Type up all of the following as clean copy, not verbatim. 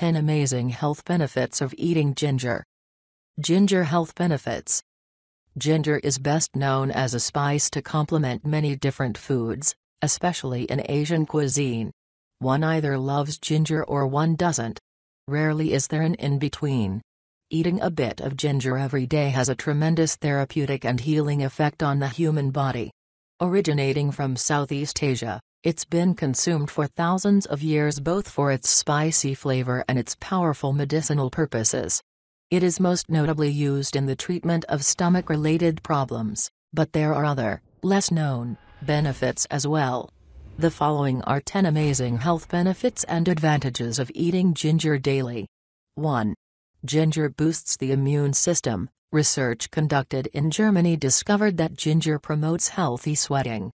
10 amazing health benefits of eating ginger. Ginger health benefits. Ginger is best known as a spice to complement many different foods, especially in Asian cuisine. One either loves ginger or one doesn't. Rarely is there an in-between. Eating a bit of ginger every day has a tremendous therapeutic and healing effect on the human body. Originating from Southeast Asia, it's been consumed for thousands of years both for its spicy flavor and its powerful medicinal purposes. It is most notably used in the treatment of stomach-related problems, but there are other, less-known, benefits as well. The following are 10 amazing health benefits and advantages of eating ginger daily. 1. Ginger boosts the immune system. Research conducted in Germany discovered that ginger promotes healthy sweating.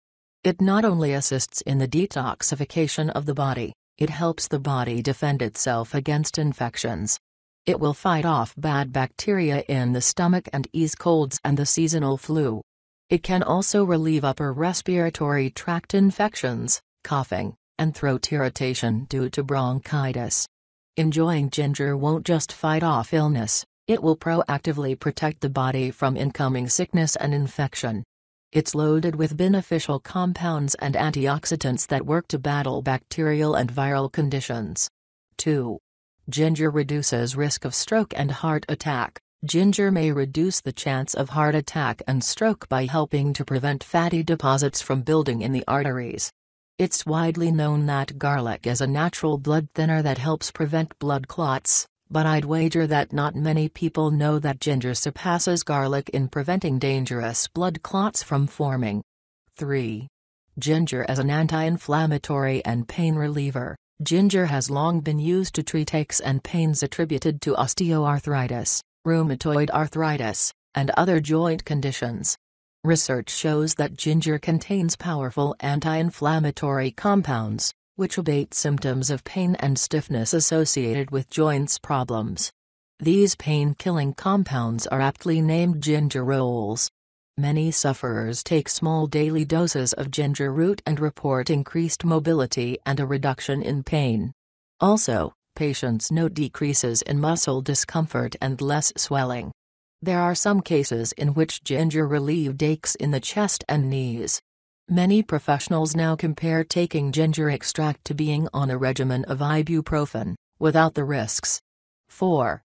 It not only assists in the detoxification of the body, it helps the body defend itself against infections. It will fight off bad bacteria in the stomach and ease colds and the seasonal flu. It can also relieve upper respiratory tract infections, coughing, and throat irritation due to bronchitis. Enjoying ginger won't just fight off illness, it will proactively protect the body from incoming sickness and infection. It's loaded with beneficial compounds and antioxidants that work to battle bacterial and viral conditions. 2. Ginger reduces risk of stroke and heart attack. Ginger may reduce the chance of heart attack and stroke by helping to prevent fatty deposits from building in the arteries. It's widely known that garlic is a natural blood thinner that helps prevent blood clots, but I'd wager that not many people know that ginger surpasses garlic in preventing dangerous blood clots from forming. 3. Ginger as an anti-inflammatory and pain reliever. Ginger has long been used to treat aches and pains attributed to osteoarthritis, rheumatoid arthritis, and other joint conditions. Research shows that ginger contains powerful anti-inflammatory compounds, which abate symptoms of pain and stiffness associated with joints problems. These pain-killing compounds are aptly named ginger rolls. Many sufferers take small daily doses of ginger root and report increased mobility and a reduction in pain. Also, patients note decreases in muscle discomfort and less swelling. There are some cases in which ginger relieved aches in the chest and knees. Many professionals now compare taking ginger extract to being on a regimen of ibuprofen, without the risks. 4.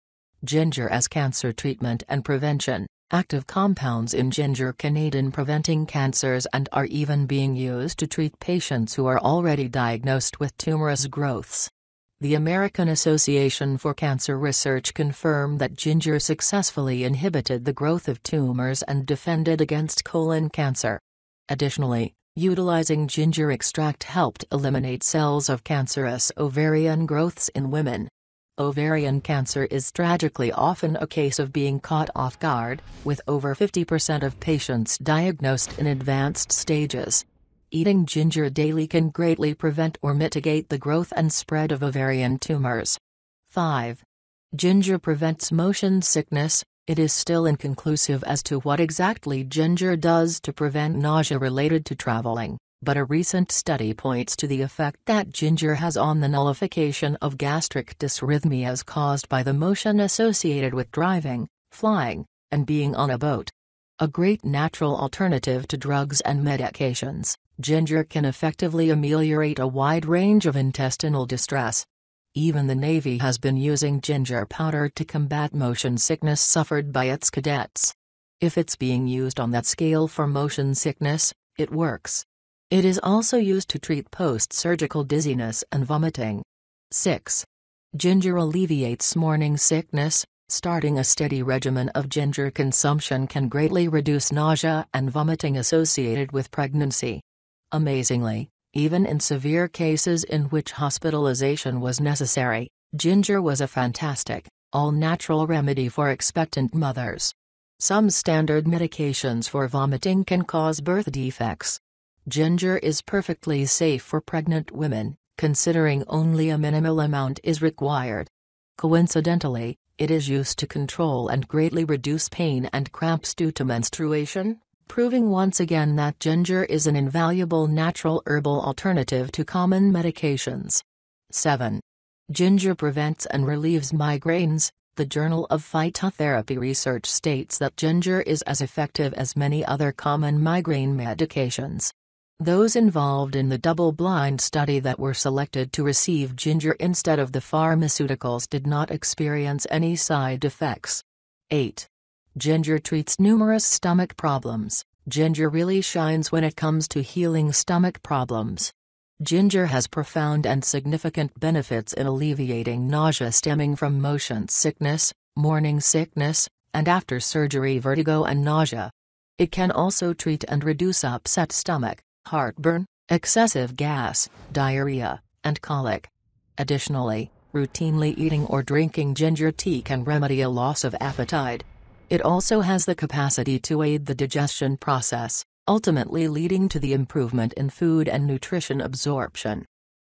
Ginger as cancer treatment and prevention. Active compounds in ginger can aid in preventing cancers and are even being used to treat patients who are already diagnosed with tumorous growths. The American Association for Cancer Research confirmed that ginger successfully inhibited the growth of tumors and defended against colon cancer. Additionally, utilizing ginger extract helped eliminate cells of cancerous ovarian growths in women. Ovarian cancer is tragically often a case of being caught off guard, with over 50% of patients diagnosed in advanced stages. Eating ginger daily can greatly prevent or mitigate the growth and spread of ovarian tumors. 5. Ginger prevents motion sickness. It is still inconclusive as to what exactly ginger does to prevent nausea related to traveling, but a recent study points to the effect that ginger has on the nullification of gastric dysrhythmias caused by the motion associated with driving, flying, and being on a boat. A great natural alternative to drugs and medications, ginger can effectively ameliorate a wide range of intestinal distress. Even the Navy has been using ginger powder to combat motion sickness suffered by its cadets. If it's being used on that scale for motion sickness, it works. It is also used to treat post-surgical dizziness and vomiting. 6. Ginger alleviates morning sickness. Starting a steady regimen of ginger consumption can greatly reduce nausea and vomiting associated with pregnancy. Amazingly, even in severe cases in which hospitalization was necessary, ginger was a fantastic, all-natural remedy for expectant mothers. Some standard medications for vomiting can cause birth defects. Ginger is perfectly safe for pregnant women, considering only a minimal amount is required. Coincidentally, it is used to control and greatly reduce pain and cramps due to menstruation, proving once again that ginger is an invaluable natural herbal alternative to common medications. 7. Ginger prevents and relieves migraines. The Journal of Phytotherapy research states that ginger is as effective as many other common migraine medications. Those involved in the double-blind study that were selected to receive ginger instead of the pharmaceuticals did not experience any side effects. 8. Ginger treats numerous stomach problems. Ginger really shines when it comes to healing stomach problems. Ginger has profound and significant benefits in alleviating nausea stemming from motion sickness, morning sickness, and after-surgery vertigo and nausea. It can also treat and reduce upset stomach, heartburn, excessive gas, diarrhea, and colic. Additionally, routinely eating or drinking ginger tea can remedy a loss of appetite. It also has the capacity to aid the digestion process, ultimately leading to the improvement in food and nutrition absorption.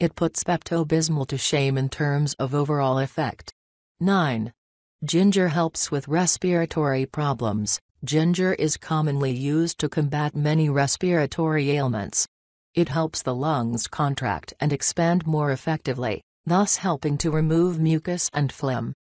It puts Pepto-Bismol to shame in terms of overall effect. 9. Ginger helps with respiratory problems. Ginger is commonly used to combat many respiratory ailments. It helps the lungs contract and expand more effectively, thus helping to remove mucus and phlegm.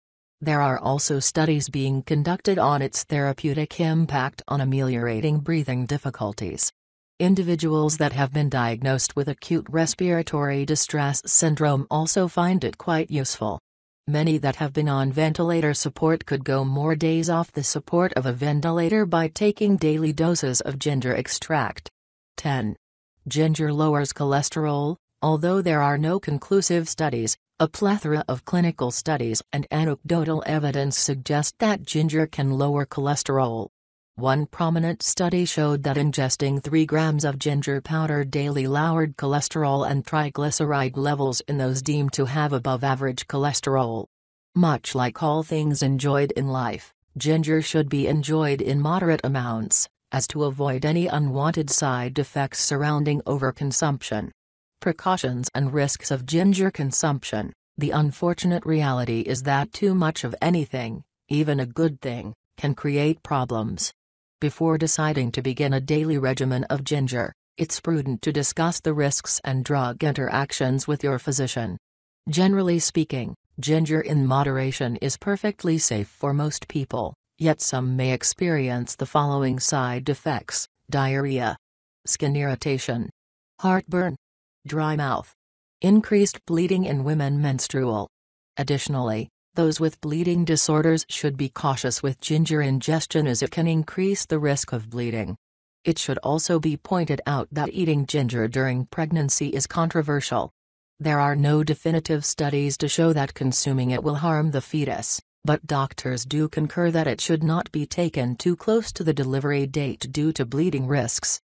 There are also studies being conducted on its therapeutic impact on ameliorating breathing difficulties. Individuals that have been diagnosed with acute respiratory distress syndrome also find it quite useful. Many that have been on ventilator support could go more days off the support of a ventilator by taking daily doses of ginger extract. 10. Ginger lowers cholesterol. Although there are no conclusive studies, a plethora of clinical studies and anecdotal evidence suggest that ginger can lower cholesterol. One prominent study showed that ingesting 3 grams of ginger powder daily lowered cholesterol and triglyceride levels in those deemed to have above-average cholesterol. Much like all things enjoyed in life, ginger should be enjoyed in moderate amounts, as to avoid any unwanted side effects surrounding overconsumption. Precautions and risks of ginger consumption. The unfortunate reality is that too much of anything, even a good thing, can create problems. Before deciding to begin a daily regimen of ginger, it's prudent to discuss the risks and drug interactions with your physician. Generally speaking, ginger in moderation is perfectly safe for most people, yet some may experience the following side effects: diarrhea, skin irritation, heartburn, dry mouth, increased bleeding in women menstrual. Additionally, those with bleeding disorders should be cautious with ginger ingestion as it can increase the risk of bleeding. It should also be pointed out that eating ginger during pregnancy is controversial. There are no definitive studies to show that consuming it will harm the fetus, but doctors do concur that it should not be taken too close to the delivery date due to bleeding risks.